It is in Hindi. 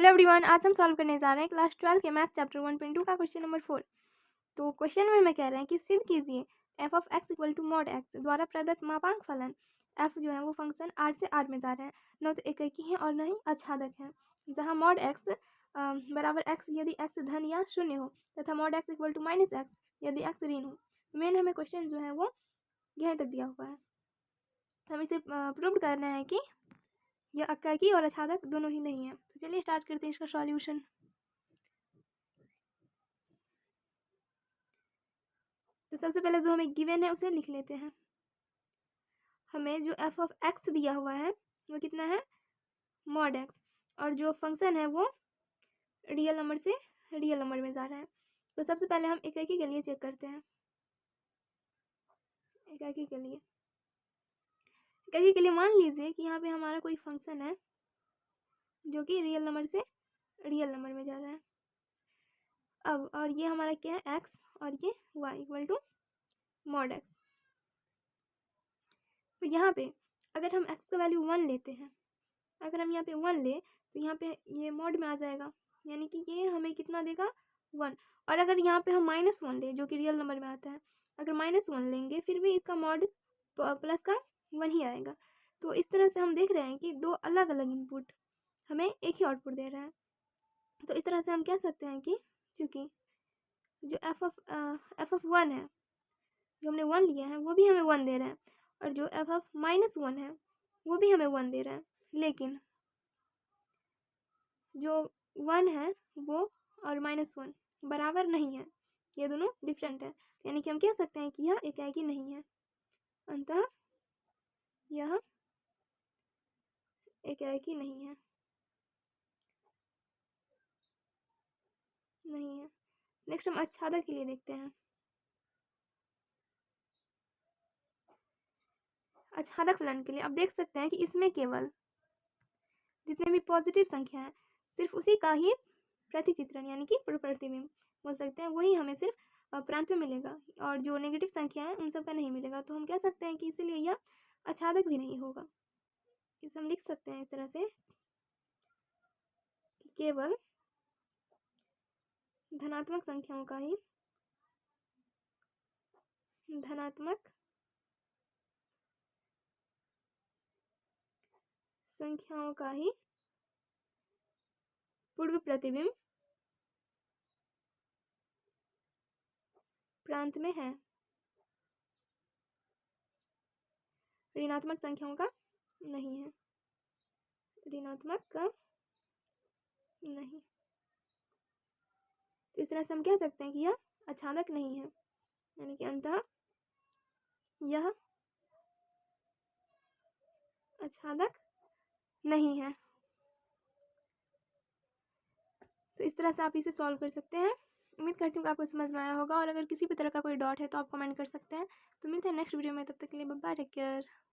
हेलो एवरीवन, आज हम सॉल्व करने जा रहे हैं क्लास 12 के मैथ चैप्टर 1.2 का क्वेश्चन नंबर 4। तो क्वेश्चन में हमें कह रहे हैं कि सिद्ध कीजिए f of x equal to mod x द्वारा प्रदत्त मापांक फलन f जो है वो फंक्शन r से r में जा रहे हैं, न तो एकाकी है और न ही आच्छादक है। जहाँ मॉड x बराबर x यदि x धन या शून्य हो तथा mod x equal to minus x यदि x ऋण हो। मेन हमें क्वेश्चन जो है वो यहीं तक दिया हुआ है। हम इसे प्रूव करना है कि यह एकाकी और आच्छादक दोनों ही नहीं है। तो चलिए स्टार्ट करते हैं इसका सॉल्यूशन। तो सबसे पहले जो हमें गिवन है उसे लिख लेते हैं। हमें जो f ऑफ x दिया हुआ है वो कितना है, मॉड x, और जो फंक्शन है वो रियल नंबर से रियल नंबर में जा रहा है। तो सबसे पहले हम एकाकी के लिए चेक करते हैं। एकाकी के लिए मान लीजिए कि यहाँ पे हमारा कोई फंक्शन है जो कि रियल नंबर से रियल नंबर में जा रहा है। अब और ये हमारा क्या है, x, और ये y equal to mod x। तो यहाँ पे अगर हम x का वैल्यू 1 लेते हैं, अगर हम यहाँ पे 1 ले तो यहाँ पे ये मॉड में आ जाएगा, यानी कि ये हमें कितना देगा, 1। और अगर यहाँ पे हम -1 ले जो कि रियल नंबर में आता है, अगर -1 लेंगे फिर भी इसका मॉड प्लस का 1 ही आएगा। तो इस तरह से हम देख रहे हैं कि दो अलग अलग इनपुट हमें एक ही आउटपुट दे रहा है। तो इस तरह से हम कह सकते हैं कि चूँकि जो f ऑफ 1 है, जो हमने 1 लिया है वो भी हमें 1 दे रहा है, और जो f ऑफ -1 है वो भी हमें 1 दे रहा है, लेकिन जो 1 है वो और -1 बराबर नहीं है, ये दोनों डिफरेंट है। यानी कि हम कह सकते हैं कि यह एकाकी नहीं है, अतः यह एकाकी नहीं है। नेक्स्ट हम आच्छादक के लिए देखते हैं। आच्छादक फलन के लिए अब देख सकते हैं कि इसमें केवल जितने भी पॉजिटिव संख्या है सिर्फ उसी का ही प्रतिचित्रण यानी कि प्रतिबिंब बोल सकते हैं, वही हमें सिर्फ प्रांत में मिलेगा, और जो नेगेटिव संख्या है उन सब का नहीं मिलेगा। तो हम कह सकते हैं कि इसीलिए यह आच्छादक भी नहीं होगा। इसे हम लिख सकते हैं इस तरह से कि केवल धनात्मक संख्याओं का ही पूर्व प्रतिबिंब प्रांत में है, ऋणात्मक संख्याओं का नहीं है, ऋणात्मक का नहीं। तो इस तरह से हम कह सकते हैं कि यह आच्छादक नहीं है, यानी कि अंततः यह आच्छादक नहीं है। तो इस तरह से आप इसे सॉल्व कर सकते हैं। उम्मीद करती हूँ कि आपको समझ में आया होगा, और अगर किसी भी तरह का कोई डाउट है तो आप कमेंट कर सकते हैं। तो मिलते हैं नेक्स्ट वीडियो में, तब तक के लिए बाय बाय, टेक केयर।